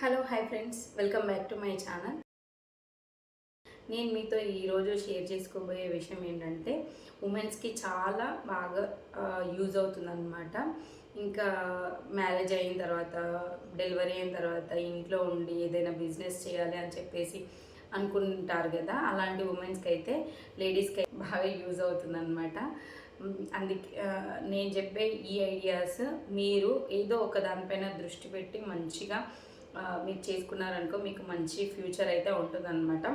Hello hi friends, welcome back to my channel. నేను మీతో ఈరోజు షేర్ చేసుకోబోయే విషయం ఏంటంటే ఉమెన్స్కి చాలా బాగా యూజ్ అవుతుందన్నమాట. ఇంకా మ్యారేజ్ అయిన తర్వాత, డెలివరీ అయిన తర్వాత ఇంట్లో ఉండి ఏదైనా బిజినెస్ చేయాలి అని చెప్పేసి అనుకుంటారు కదా, అలాంటి ఉమెన్స్కి అయితే లేడీస్కి బాగా యూజ్ అవుతుందన్నమాట. అందుకే నేను చెప్పే ఈ ఐడియాస్ మీరు ఏదో ఒక దానిపైన దృష్టి పెట్టి మంచిగా మీరు చేసుకున్నారనుకో మీకు మంచి ఫ్యూచర్ అయితే ఉంటుందన్నమాట.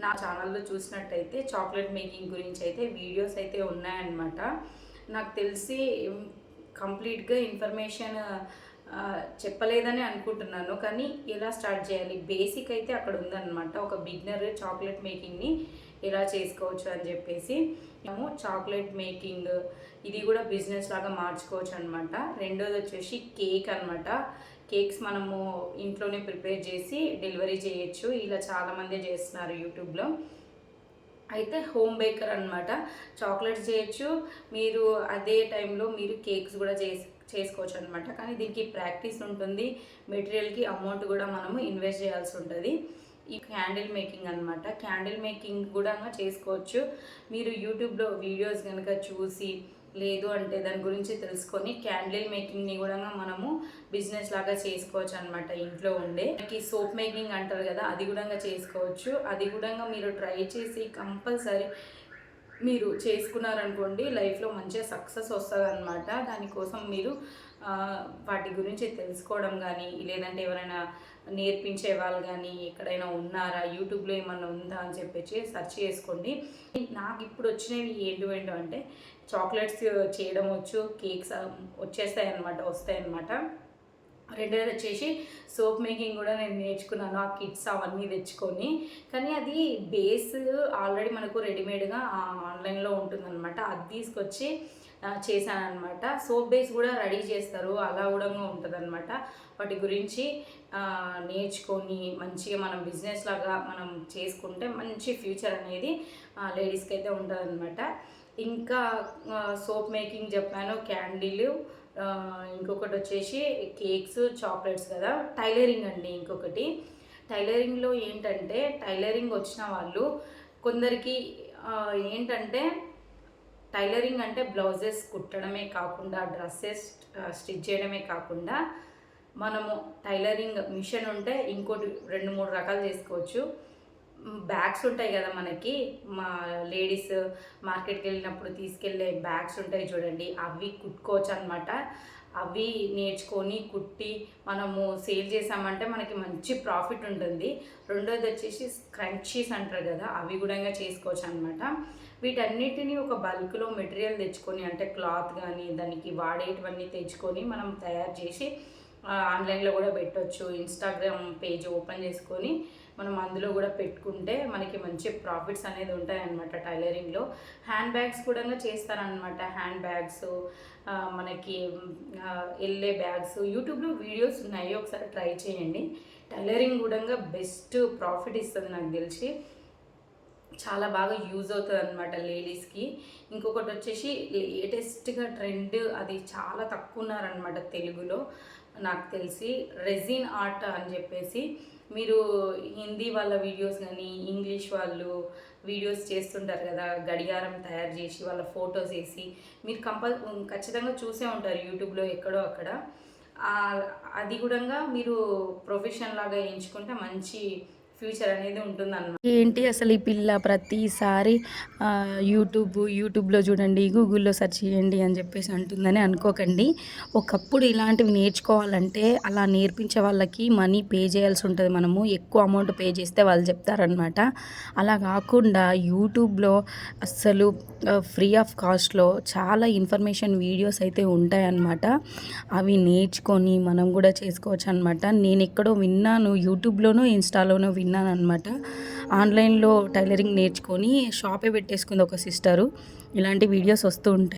నా ఛానల్లో చూసినట్టయితే చాక్లెట్ మేకింగ్ గురించి అయితే వీడియోస్ అయితే ఉన్నాయన్నమాట. నాకు తెలిసి కంప్లీట్గా ఇన్ఫర్మేషన్ చెప్పలేదని అనుకుంటున్నాను, కానీ ఎలా స్టార్ట్ చేయాలి బేసిక్ అయితే అక్కడ ఉందన్నమాట. ఒక బిగినర్ చాక్లెట్ మేకింగ్ని ఎలా చేసుకోవచ్చు అని చెప్పేసి మేము చాక్లెట్ మేకింగ్ ఇది కూడా బిజినెస్ లాగా మార్చుకోవచ్చు అనమాట. రెండోది వచ్చేసి కేక్ అనమాట. కేక్స్ మనము ఇంట్లోనే ప్రిపేర్ చేసి డెలివరీ చేయొచ్చు. ఇలా చాలామంది చేస్తున్నారు యూట్యూబ్లో. అయితే హోమ్ బేకర్ అనమాట. చాక్లెట్స్ చేయొచ్చు, మీరు అదే టైంలో మీరు కేక్స్ కూడా చేసుకోవచ్చు అనమాట. కానీ దీనికి ప్రాక్టీస్ ఉంటుంది, మెటీరియల్కి అమౌంట్ కూడా మనము ఇన్వెస్ట్ చేయాల్సి ఉంటుంది. ఈ క్యాండిల్ మేకింగ్ అనమాట. క్యాండిల్ మేకింగ్ కూడా చేసుకోవచ్చు. మీరు యూట్యూబ్లో వీడియోస్ కనుక చూసి లేదు అంటే దాని గురించి తెలుసుకొని క్యాండిల్ మేకింగ్ని కూడా మనము బిజినెస్ లాగా చేసుకోవచ్చు అనమాట. ఇంట్లో ఉండే సోప్ మేకింగ్ అంటారు కదా, అది కూడా చేసుకోవచ్చు. అది కూడా మీరు ట్రై చేసి కంపల్సరీ మీరు చేసుకున్నారనుకోండి లైఫ్లో మంచిగా సక్సెస్ వస్తుంది అనమాట. దానికోసం మీరు వాటి గురించి తెలుసుకోవడం కానీ, లేదంటే ఎవరైనా నేర్పించే వాళ్ళు కానీ ఎక్కడైనా ఉన్నారా, యూట్యూబ్లో ఏమన్నా ఉందా అని చెప్పేసి సెర్చ్ చేసుకోండి. నాకు ఇప్పుడు వచ్చినవి ఏంటో అంటే చాక్లెట్స్ చేయడం వచ్చు, కేక్స్ వస్తాయన్నమాట. రెండోది వచ్చేసి సోప్ మేకింగ్ కూడా నేను నేర్చుకున్నాను, ఆ కిట్స్ అవన్నీ తెచ్చుకొని. కానీ అది బేస్ ఆల్రెడీ మనకు రెడీమేడ్గా ఆన్లైన్లో ఉంటుందన్నమాట. అది తీసుకొచ్చి చేశానమాట. సోప్ బేస్ కూడా రెడీ చేస్తారు, అలా కూడా ఉంటుందన్నమాట. వాటి గురించి నేర్చుకొని మంచిగా మనం బిజినెస్ లాగా మనం చేసుకుంటే మంచి ఫ్యూచర్ అనేది లేడీస్కి అయితే ఉంటుందన్నమాట. ఇంకా సోప్ మేకింగ్ చెప్పాను, క్యాండిల్, ఇంకొకటి వచ్చేసి కేక్స్, చాక్లెట్స్ కదా. టైలరింగ్ అండి ఇంకొకటి. టైలరింగ్లో ఏంటంటే టైలరింగ్ వచ్చిన వాళ్ళు కొందరికి ఏంటంటే టైలరింగ్ అంటే బ్లౌజెస్ కుట్టడమే కాకుండా, డ్రెస్సెస్ స్టిచ్ చేయడమే కాకుండా, మనము టైలరింగ్ మిషన్ ఉంటే ఇంకోటి 2-3 రకాలు చేసుకోవచ్చు. బ్యాగ్స్ ఉంటాయి కదా మనకి, మా లేడీస్ మార్కెట్కి వెళ్ళినప్పుడు తీసుకెళ్ళే బ్యాగ్స్ ఉంటాయి చూడండి, అవి కుట్టుకోవచ్చు అనమాట. అవి నేర్చుకొని కుట్టి మనము సేల్ చేసామంటే మనకి మంచి ప్రాఫిట్ ఉంటుంది. రెండోది వచ్చేసి స్క్రంచీస్ అంటారు కదా, అవి కూడా చేసుకోవచ్చు అనమాట. వీటన్నిటిని ఒక బల్క్లో మెటీరియల్ తెచ్చుకొని, అంటే క్లాత్ కానీ దానికి వాడేటివన్నీ తెచ్చుకొని మనం తయారు చేసి ఆన్లైన్లో కూడా పెట్టవచ్చు. ఇన్స్టాగ్రామ్ పేజ్ ఓపెన్ చేసుకొని మనం అందులో కూడా పెట్టుకుంటే మనకి మంచి ప్రాఫిట్స్ అనేది ఉంటాయన్నమాట. టైలరింగ్లో హ్యాండ్ బ్యాగ్స్ కూడా చేస్తారనమాట. హ్యాండ్ బ్యాగ్స్, మనకి వెళ్ళే బ్యాగ్స్ యూట్యూబ్లో వీడియోస్ ఉన్నాయి, ఒకసారి ట్రై చేయండి. టైలరింగ్ కూడా బెస్ట్ ప్రాఫిట్ ఇస్తుంది నాకు తెలిసి, చాలా బాగా యూజ్ అవుతుంది అనమాట లేడీస్కి. ఇంకొకటి వచ్చేసి లేటెస్ట్గా ట్రెండ్, అది చాలా తక్కువ ఉన్నారనమాట తెలుగులో నాకు తెలిసి, రెజిన్ ఆర్ట్ అని చెప్పేసి. మీరు హిందీ వాళ్ళ వీడియోస్ కానీ, ఇంగ్లీష్ వాళ్ళు వీడియోస్ చేస్తుంటారు కదా, గడియారం తయారు చేసి వాళ్ళ ఫొటోస్ వేసి, మీరు ఖచ్చితంగా చూసే ఉంటారు యూట్యూబ్లో ఎక్కడో అక్కడ. అది కూడా మీరు ప్రొఫెషన్ లాగా ఎంచుకుంటే మంచి ఫ్యూచర్ అనేది ఉంటుందన్నమాట. ఏంటి అసలు ఈ పిల్ల ప్రతిసారి యూట్యూబ్లో చూడండి, గూగుల్లో సెర్చ్ చేయండి అని చెప్పేసి అంటుందని అనుకోకండి. ఒకప్పుడు ఇలాంటివి నేర్చుకోవాలంటే అలా నేర్పించే వాళ్ళకి మనీ పే చేయాల్సి ఉంటుంది. మనము ఎక్కువ అమౌంట్ పే చేస్తే వాళ్ళు చెప్తారనమాట. అలా కాకుండా యూట్యూబ్లో అస్సలు ఫ్రీ ఆఫ్ కాస్ట్లో చాలా ఇన్ఫర్మేషన్ వీడియోస్ అయితే ఉంటాయన్నమాట. అవి నేర్చుకొని మనం కూడా చేసుకోవచ్చు అనమాట. నేను ఎక్కడో విన్నాను, యూట్యూబ్లోనో ఇన్స్టాలోనో విన్నాను అనమాట. ఆన్లైన్లో టైలరింగ్ నేర్చుకొని షాపే పెట్టేసుకుంది ఒక సిస్టరు. ఇలాంటి వీడియోస్ వస్తూ ఉంటాయి.